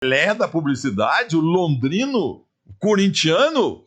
Pelé da publicidade, o londrino, o corintiano.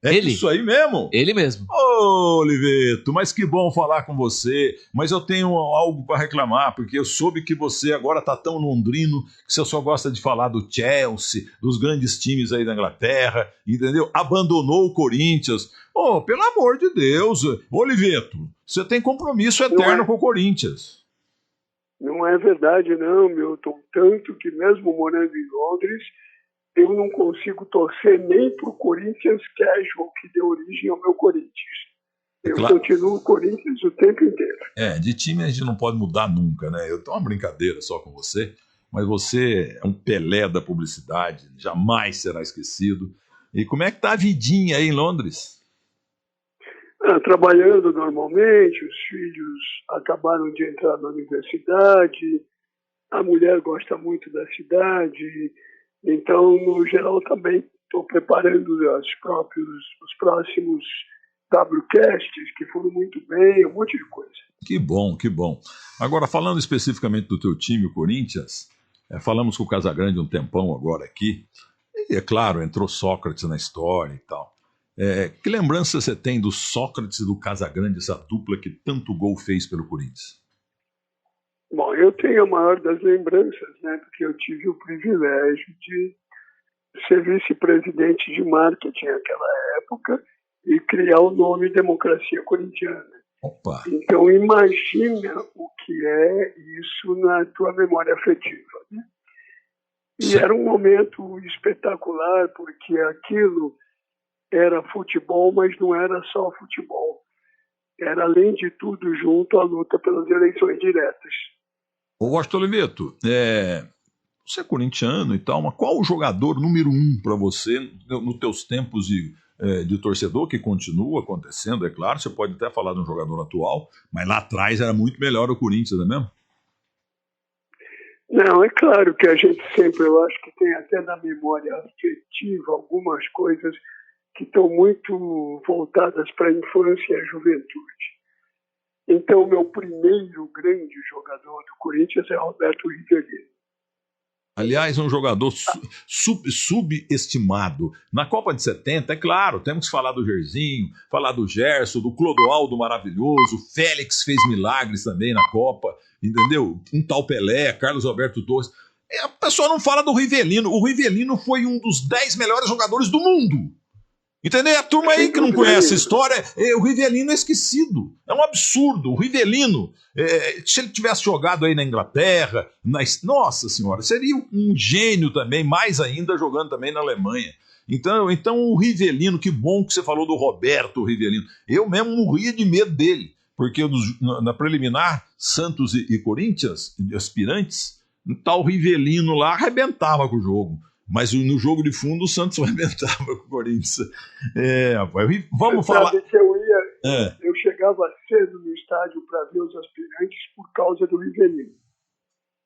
É Ele. Isso aí mesmo? Ele mesmo. Ô, Oliveto, mas que bom falar com você. Mas eu tenho algo para reclamar, porque eu soube que você agora tá tão londrino que você só gosta de falar do Chelsea, dos grandes times aí da Inglaterra, entendeu? Abandonou o Corinthians. Ô, pelo amor de Deus, Oliveto, você tem compromisso eterno com o Corinthians. Não é verdade, não, Milton. Tanto que mesmo morando em Londres, eu não consigo torcer nem para o Corinthians Casual, que deu origem ao meu Corinthians. Eu continuo o Corinthians o tempo inteiro. De time a gente não pode mudar nunca, né? Eu tenho uma brincadeira só com você, mas você é um Pelé da publicidade, jamais será esquecido. E como é que tá a vidinha aí em Londres? Trabalhando normalmente, os filhos acabaram de entrar na universidade, a mulher gosta muito da cidade, então, no geral, também estou preparando os próximos WCasts, que foram muito bem, um monte de coisa. Que bom, que bom. Agora, falando especificamente do teu time, o Corinthians, falamos com o Casagrande um tempão agora aqui, e, é claro, entrou Sócrates na história e tal. Que lembrança você tem do Sócrates e do Casagrande, essa dupla que tanto gol fez pelo Corinthians? Bom, eu tenho a maior das lembranças, né? Porque eu tive o privilégio de ser vice-presidente de marketing naquela época e criar o nome Democracia Corintiana. Opa. Então, imagina o que é isso na tua memória afetiva, né? E era um momento espetacular, porque aquilo era futebol, mas não era só futebol. Era, além de tudo, junto à luta pelas eleições diretas. Ô, Washington Oliveto, você é corintiano e tal, mas qual o jogador número 1 para você nos teus tempos de torcedor, que continua acontecendo, é claro, você pode até falar de um jogador atual, mas lá atrás era muito melhor o Corinthians, não é mesmo? Não, é claro que a gente sempre, eu acho que tem até na memória afetiva algumas coisas que estão muito voltadas para a infância e a juventude. Então, meu primeiro grande jogador do Corinthians é Roberto Rivelino. Aliás, um jogador subestimado. Na Copa de 70, é claro, temos que falar do Jairzinho, falar do Gerson, do Clodoaldo maravilhoso, o Félix fez milagres também na Copa, entendeu? Um tal Pelé, Carlos Alberto Torres. A pessoa não fala do Rivelino. O Rivelino foi um dos 10 melhores jogadores do mundo. Entendeu? A turma aí que não conhece a história, o Rivelino é esquecido. É um absurdo. O Rivelino, se ele tivesse jogado aí na Inglaterra, nossa senhora, seria um gênio também, mais ainda jogando também na Alemanha. Então o Rivelino, que bom que você falou do Roberto Rivelino. Eu mesmo morria de medo dele, porque na preliminar, Santos e Corinthians, aspirantes, tal Rivelino lá arrebentava com o jogo. Mas no jogo de fundo o Santos arrebentava com o Corinthians. Vamos falar. Sabe que eu chegava cedo no estádio para ver os aspirantes por causa do Rivelino.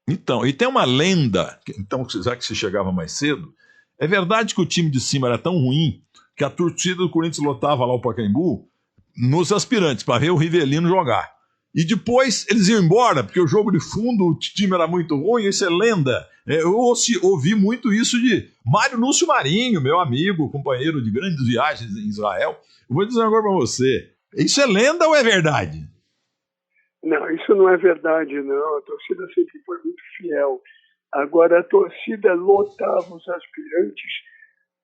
Então, e tem uma lenda, então, já que você chegava mais cedo, é verdade que o time de cima era tão ruim que a torcida do Corinthians lotava lá o Pacaembu nos aspirantes para ver o Rivelino jogar. E depois eles iam embora, porque o jogo de fundo, o time era muito ruim, isso é lenda. Eu ouvi muito isso de Mário Lúcio Marinho, meu amigo, companheiro de grandes viagens em Israel. Eu vou dizer agora para você, isso é lenda ou é verdade? Não, isso não é verdade, não. A torcida sempre foi muito fiel. Agora, a torcida lotava os aspirantes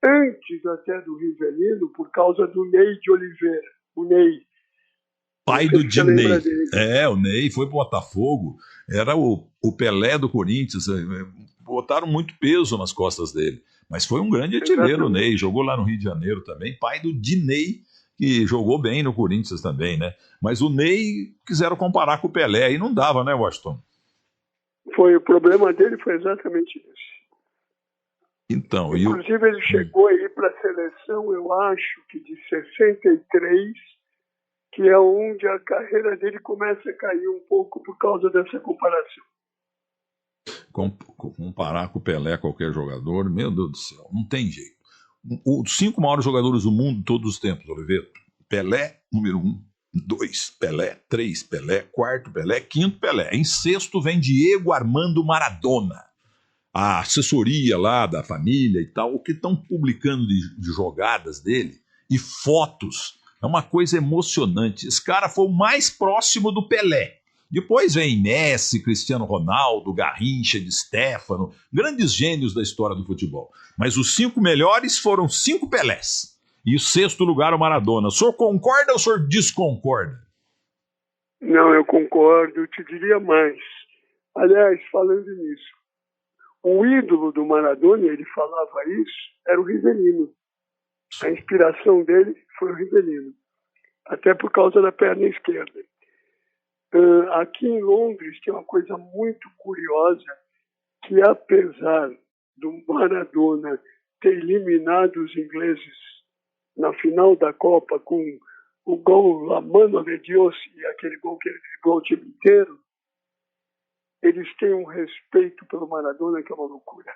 antes até do Rivelino por causa do Ney de Oliveira. O Ney. Pai do Dinei. O Ney foi pro Botafogo, era o Pelé do Corinthians, botaram muito peso nas costas dele, mas foi um grande artilheiro, o Ney, jogou lá no Rio de Janeiro também, pai do Dinei, que jogou bem no Corinthians também, né? Mas o Ney quiseram comparar com o Pelé, aí não dava, né, Washington? O problema dele foi exatamente esse. Então, inclusive ele chegou aí para a seleção, eu acho que de 63, que é onde a carreira dele começa a cair um pouco por causa dessa comparação. Comparar com o Pelé, qualquer jogador, meu Deus do céu, não tem jeito. Os 5 maiores jogadores do mundo, todos os tempos, Oliveto. Pelé, número 1. 2, Pelé. 3, Pelé. 4, Pelé. 5, Pelé. Em sexto vem Diego Armando Maradona. a assessoria lá da família e tal, o que estão publicando de jogadas dele e fotos, é uma coisa emocionante. Esse cara foi o mais próximo do Pelé. Depois vem Messi, Cristiano Ronaldo, Garrincha, Di Stéfano, grandes gênios da história do futebol. Mas os 5 melhores foram 5 Pelés. E o 6º lugar o Maradona. O senhor concorda ou o senhor desconcorda? Não, eu concordo, eu te diria mais. Aliás, falando nisso, o ídolo do Maradona, ele falava isso, era o Rivelino. A inspiração dele foi o Rivelino, até por causa da perna esquerda. Aqui em Londres tem uma coisa muito curiosa, que apesar do Maradona ter eliminado os ingleses na final da Copa com o gol La Mano de Dios e aquele gol que ele driblou o time inteiro, eles têm um respeito pelo Maradona que é uma loucura.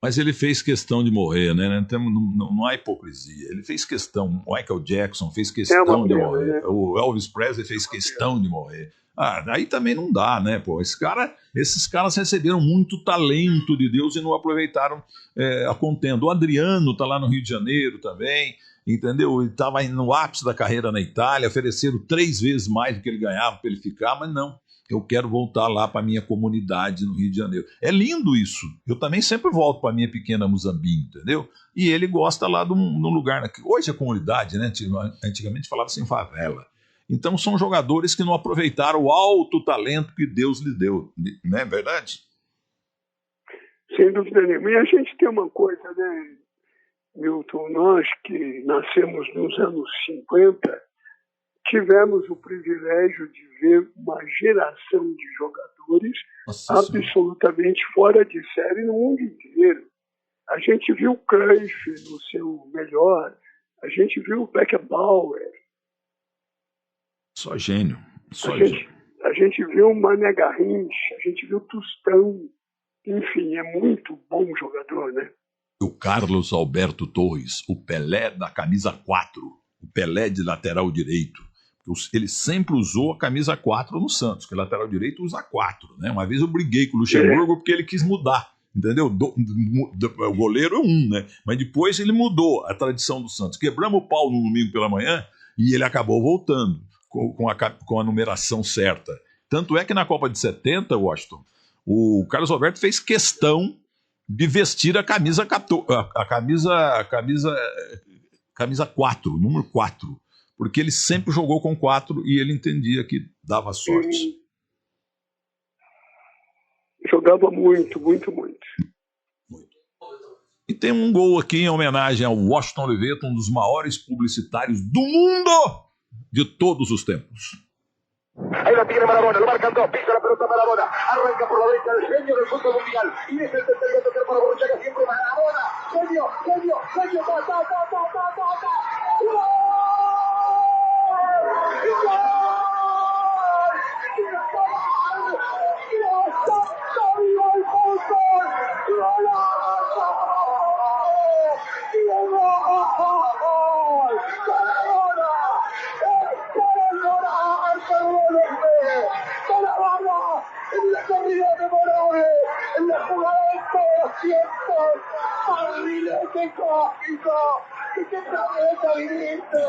Mas ele fez questão de morrer, né? Não há hipocrisia. Ele fez questão. O Michael Jackson fez questão de morrer. Né? O Elvis Presley fez questão de morrer. Aí também não dá, né? Pô, esses caras receberam muito talento de Deus e não aproveitaram a contenda. O Adriano tá lá no Rio de Janeiro também, entendeu? Ele estava no ápice da carreira na Itália, ofereceram 3 vezes mais do que ele ganhava para ele ficar, mas não. Eu quero voltar lá para a minha comunidade no Rio de Janeiro. É lindo isso. Eu também sempre volto para a minha pequena Muzambinho, entendeu? E ele gosta lá de um lugar... Hoje é comunidade, né? Antigamente falava assim, favela. Então são jogadores que não aproveitaram o alto talento que Deus lhe deu. Não é verdade? Sem dúvida nenhuma. E a gente tem uma coisa, né, Milton? Nós que nascemos nos anos 50... tivemos o privilégio de ver uma geração de jogadores absolutamente fora de série no mundo inteiro. A gente viu o Cruyff no seu melhor, a gente viu o Beckenbauer. Só gênio. A gente viu o Mané Garrincha, a gente viu o Tostão. Enfim, é muito bom jogador, né? O Carlos Alberto Torres, o Pelé da camisa 4, o Pelé de lateral direito. Ele sempre usou a camisa 4 no Santos, que o lateral direito usa 4. Né? Uma vez eu briguei com o Luxemburgo porque ele quis mudar, entendeu? O goleiro é 1, né? Mas depois ele mudou a tradição do Santos. Quebramos o pau no domingo pela manhã e ele acabou voltando com a numeração certa. Tanto é que na Copa de 70, Washington, o Carlos Alberto fez questão de vestir a camisa 4, número 4. Porque ele sempre jogou com 4 e ele entendia que dava sorte. Jogava muito, muito, muito. E tem um gol aqui em homenagem ao Washington Oliveto, um dos maiores publicitários do mundo de todos os tempos. Ahí la tiene Maradona, lo marcan 2, pisa la pelota Maradona, arranca por la derecha el genio del fútbol mundial, y es el tercer gato que para Borruchaga siempre Maradona, genio, en la corrida de Morales, en la jugada de todos los tiempos, barrilete cósmico, y que planeta viniste,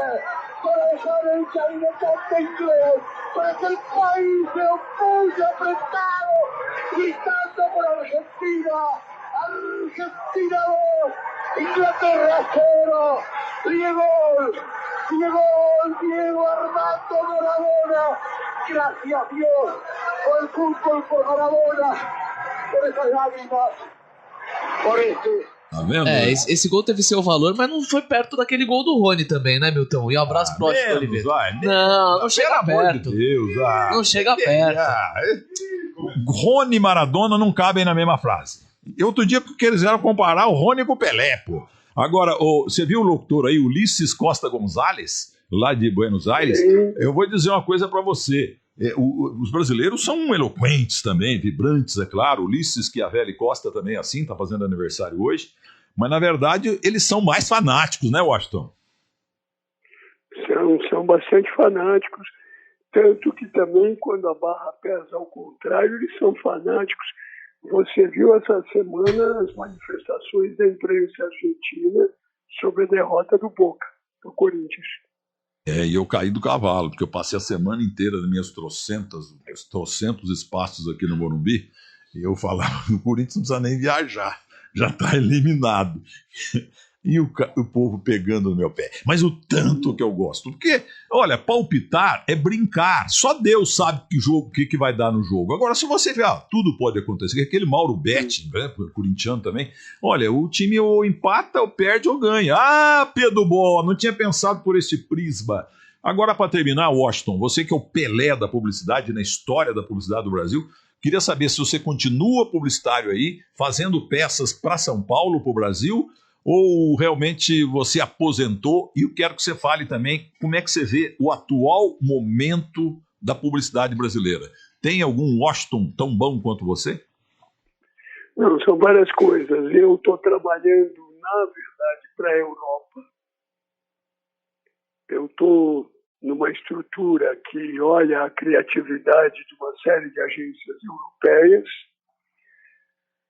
para dejar el cabinetante inglés, para que el país se opulle apretado, gritando por Argentina, Argentina 2, Inglaterra 0, Diego Armando Maradona. Gracias Dios por el fútbol, por Maradona, por essas lágrimas, por este. Tá vendo? Esse gol teve seu valor, mas não foi perto daquele gol do Rony também, né, Milton? E um abraço pro Washington Oliveira. Não chega perto. Não chega perto. Rony e Maradona não cabem na mesma frase. Outro dia porque eles quiseram comparar o Rony com o Pelé, pô. Agora, você viu o locutor aí, Ulisses Costa Gonzalez, lá de Buenos Aires? Eu vou dizer uma coisa pra você. Os brasileiros são eloquentes também, vibrantes, é claro. Ulisses Chiavelli Costa também é assim, tá fazendo aniversário hoje. Mas, na verdade, eles são mais fanáticos, né, Washington? São bastante fanáticos. Tanto que também, quando a barra pesa ao contrário, eles são fanáticos. Você viu essa semana as manifestações da imprensa argentina sobre a derrota do Boca, do Corinthians. E eu caí do cavalo, porque eu passei a semana inteira nas minhas trocentos espaços aqui no Morumbi, e eu falava, o Corinthians não precisa nem viajar, já está eliminado. E o povo pegando no meu pé. Mas o tanto que eu gosto. Porque, olha, palpitar é brincar. Só Deus sabe que vai dar no jogo. Agora, se você ver, tudo pode acontecer. Aquele Mauro Betti, né, corintiano também. Olha, o time ou empata, ou perde, ou ganha. Pedro Bó, não tinha pensado por esse prisma. Agora, para terminar, Washington, você que é o Pelé da publicidade, na história da publicidade do Brasil, queria saber se você continua publicitário aí, fazendo peças para São Paulo, para o Brasil, ou realmente você aposentou? E eu quero que você fale também como é que você vê o atual momento da publicidade brasileira. Tem algum Washington tão bom quanto você? Não, são várias coisas. Eu estou trabalhando, na verdade, para a Europa. Eu estou numa estrutura que olha a criatividade de uma série de agências europeias.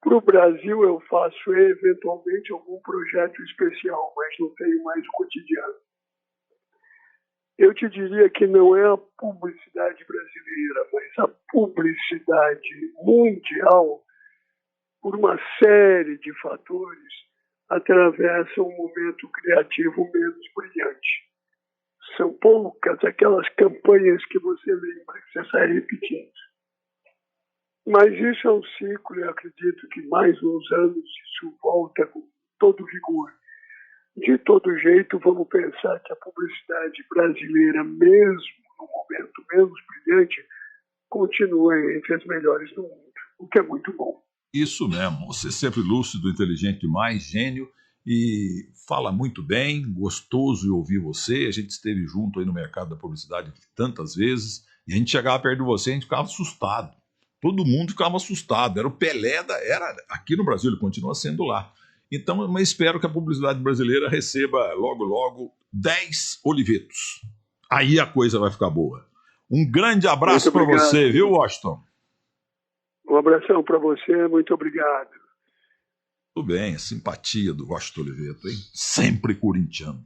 Para o Brasil, eu faço eventualmente algum projeto especial, mas não tenho mais o cotidiano. Eu te diria que não é a publicidade brasileira, mas a publicidade mundial, por uma série de fatores, atravessa um momento criativo menos brilhante. São poucas aquelas campanhas que você lembra, que você sai repetindo. Mas isso é um ciclo, e acredito que mais uns anos isso volta com todo vigor. De todo jeito, vamos pensar que a publicidade brasileira, mesmo no momento menos brilhante, continua entre as melhores do mundo, o que é muito bom. Isso mesmo, você é sempre lúcido, inteligente demais, gênio, e fala muito bem, gostoso de ouvir você. A gente esteve junto aí no mercado da publicidade tantas vezes, e a gente chegava perto de você e a gente ficava assustado. Todo mundo ficava assustado. Era o Pelé, era aqui no Brasil, ele continua sendo lá. Então, eu espero que a publicidade brasileira receba logo, logo 10 olivetos. Aí a coisa vai ficar boa. Um grande abraço para você, viu, Washington? Um abração para você, muito obrigado. Tudo bem, a simpatia do Washington Oliveto, hein? Sempre corintiano.